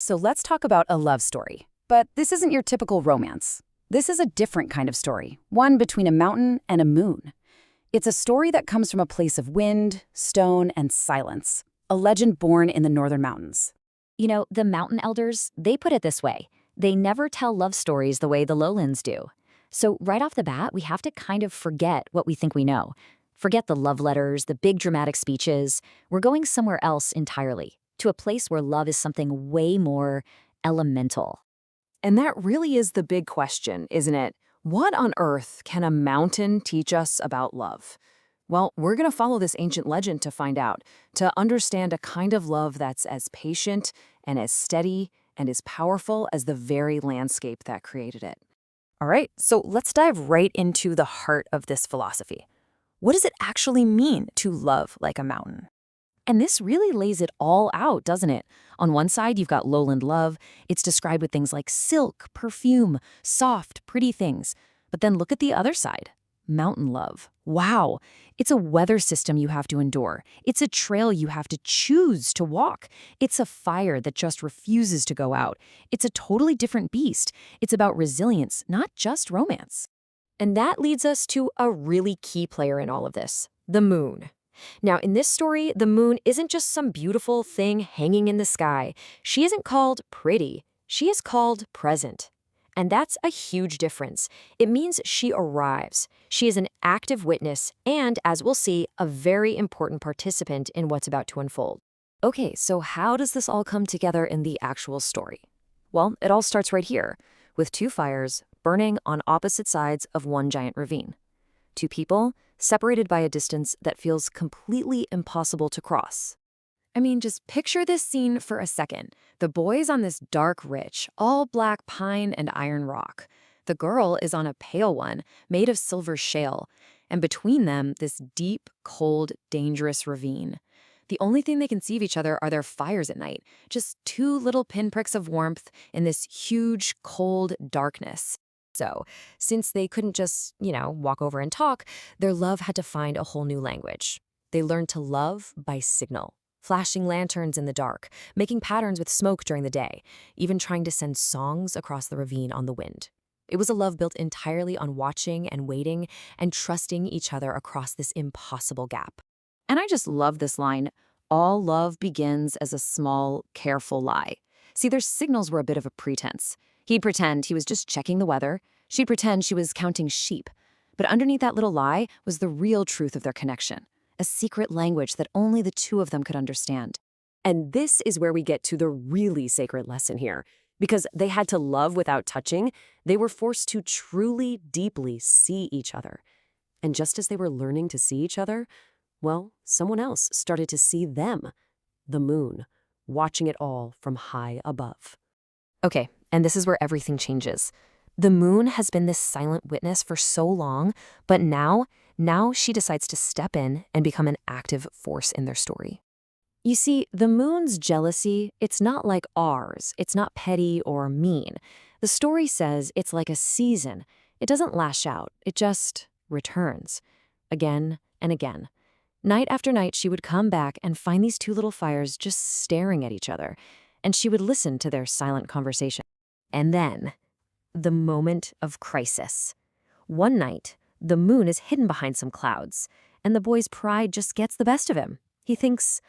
So let's talk about a love story. But this isn't your typical romance. This is a different kind of story, one between a mountain and a moon. It's a story that comes from a place of wind, stone, and silence, a legend born in the northern mountains. You know, the mountain elders, they put it this way. They never tell love stories the way the lowlands do. So right off the bat, we have to kind of forget what we think we know. Forget the love letters, the big dramatic speeches. We're going somewhere else entirely, to a place where love is something way more elemental. And that really is the big question, isn't it? What on earth can a mountain teach us about love? Well, we're going to follow this ancient legend to find out, to understand a kind of love that's as patient and as steady and as powerful as the very landscape that created it. All right, so let's dive right into the heart of this philosophy. What does it actually mean to love like a mountain? And this really lays it all out, doesn't it? On one side, you've got lowland love. It's described with things like silk, perfume, soft, pretty things. But then look at the other side. Mountain love. Wow. It's a weather system you have to endure. It's a trail you have to choose to walk. It's a fire that just refuses to go out. It's a totally different beast. It's about resilience, not just romance. And that leads us to a really key player in all of this, the moon. Now, in this story, the moon isn't just some beautiful thing hanging in the sky. She isn't called pretty. She is called present. And that's a huge difference. It means she arrives. She is an active witness and, as we'll see, a very important participant in what's about to unfold. Okay, so how does this all come together in the actual story? Well, it all starts right here, with two fires burning on opposite sides of one giant ravine. Two people separated by a distance that feels completely impossible to cross. I mean, just picture this scene for a second. The boy's on this dark, rich, all black pine and iron rock. The girl is on a pale one, made of silver shale. And between them, this deep, cold, dangerous ravine. The only thing they can see of each other are their fires at night. Just two little pinpricks of warmth in this huge, cold darkness. So, since they couldn't just, walk over and talk, their love had to find a whole new language. They learned to love by signal. Flashing lanterns in the dark, making patterns with smoke during the day, even trying to send songs across the ravine on the wind. It was a love built entirely on watching and waiting and trusting each other across this impossible gap. And I just love this line, all love begins as a small, careful lie. See, their signals were a bit of a pretense. He'd pretend he was just checking the weather. She'd pretend she was counting sheep. But underneath that little lie was the real truth of their connection. A secret language that only the two of them could understand. And this is where we get to the really sacred lesson here. Because they had to love without touching, they were forced to truly, deeply see each other. And just as they were learning to see each other, well, someone else started to see them. The moon, watching it all from high above. Okay, and this is where everything changes. The moon has been this silent witness for so long, but now she decides to step in and become an active force in their story. You see, the moon's jealousy, it's not like ours. It's not petty or mean. The story says it's like a season. It doesn't lash out. It just returns. Again and again. Night after night, she would come back and find these two little fires just staring at each other. And she would listen to their silent conversation. And then, the moment of crisis. One night, the moon is hidden behind some clouds, and the boy's pride just gets the best of him. He thinks,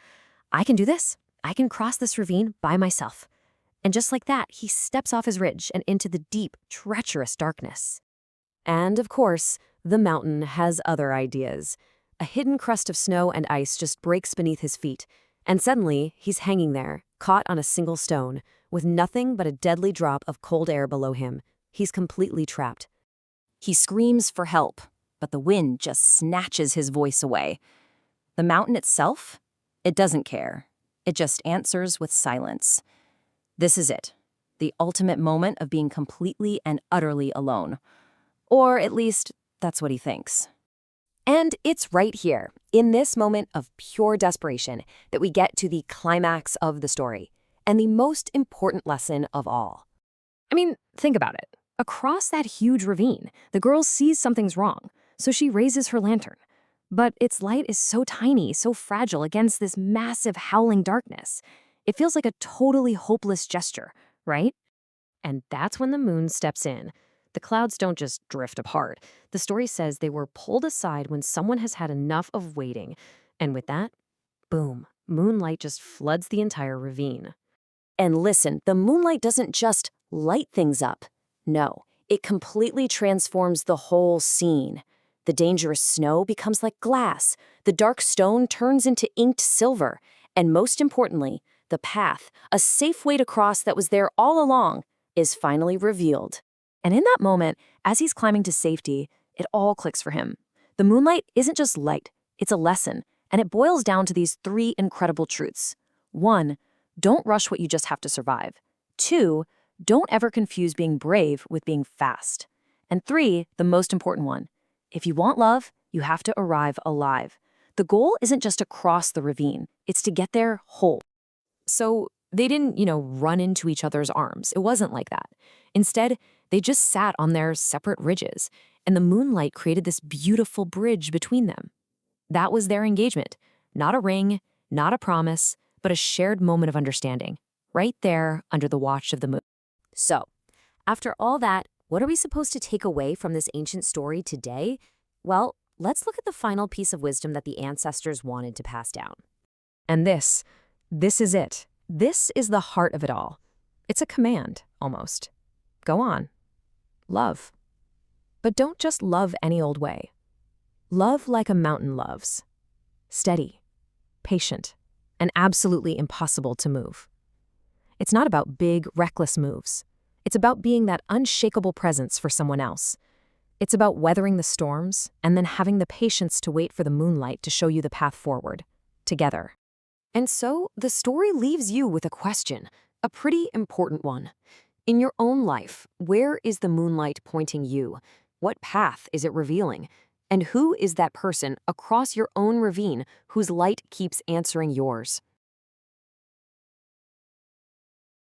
I can do this. I can cross this ravine by myself. And just like that, he steps off his ridge and into the deep, treacherous darkness. And of course, the mountain has other ideas. A hidden crust of snow and ice just breaks beneath his feet, and suddenly he's hanging there, caught on a single stone, with nothing but a deadly drop of cold air below him. He's completely trapped. He screams for help, but the wind just snatches his voice away. The mountain itself, it doesn't care. It just answers with silence. This is it, the ultimate moment of being completely and utterly alone. Or at least, that's what he thinks. And it's right here, in this moment of pure desperation, that we get to the climax of the story, and the most important lesson of all. I mean, think about it. Across that huge ravine, the girl sees something's wrong, so she raises her lantern. But its light is so tiny, so fragile against this massive howling darkness. It feels like a totally hopeless gesture, right? And that's when the moon steps in. The clouds don't just drift apart. The story says they were pulled aside when someone has had enough of waiting. And with that, boom, moonlight just floods the entire ravine. And listen, the moonlight doesn't just light things up. No, it completely transforms the whole scene. The dangerous snow becomes like glass, the dark stone turns into inked silver, and most importantly, the path, a safe way to cross that was there all along, is finally revealed. And in that moment, as he's climbing to safety, it all clicks for him. The moonlight isn't just light, it's a lesson, and it boils down to these 3 incredible truths. 1, don't rush what you just have to survive. 2, don't ever confuse being brave with being fast. And 3, the most important one, if you want love, you have to arrive alive. The goal isn't just to cross the ravine, it's to get there whole. So they didn't, run into each other's arms. It wasn't like that. Instead, they just sat on their separate ridges, and the moonlight created this beautiful bridge between them. That was their engagement. Not a ring, not a promise, but a shared moment of understanding, right there under the watch of the moon. So, after all that, what are we supposed to take away from this ancient story today? Well, let's look at the final piece of wisdom that the ancestors wanted to pass down. And this is it. This is the heart of it all. It's a command, almost. Go on. Love. But don't just love any old way. Love like a mountain loves. Steady, patient, and absolutely impossible to move. It's not about big, reckless moves. It's about being that unshakable presence for someone else. It's about weathering the storms and then having the patience to wait for the moonlight to show you the path forward, together. And so, the story leaves you with a question, a pretty important one. In your own life, where is the moonlight pointing you? What path is it revealing? And who is that person across your own ravine whose light keeps answering yours?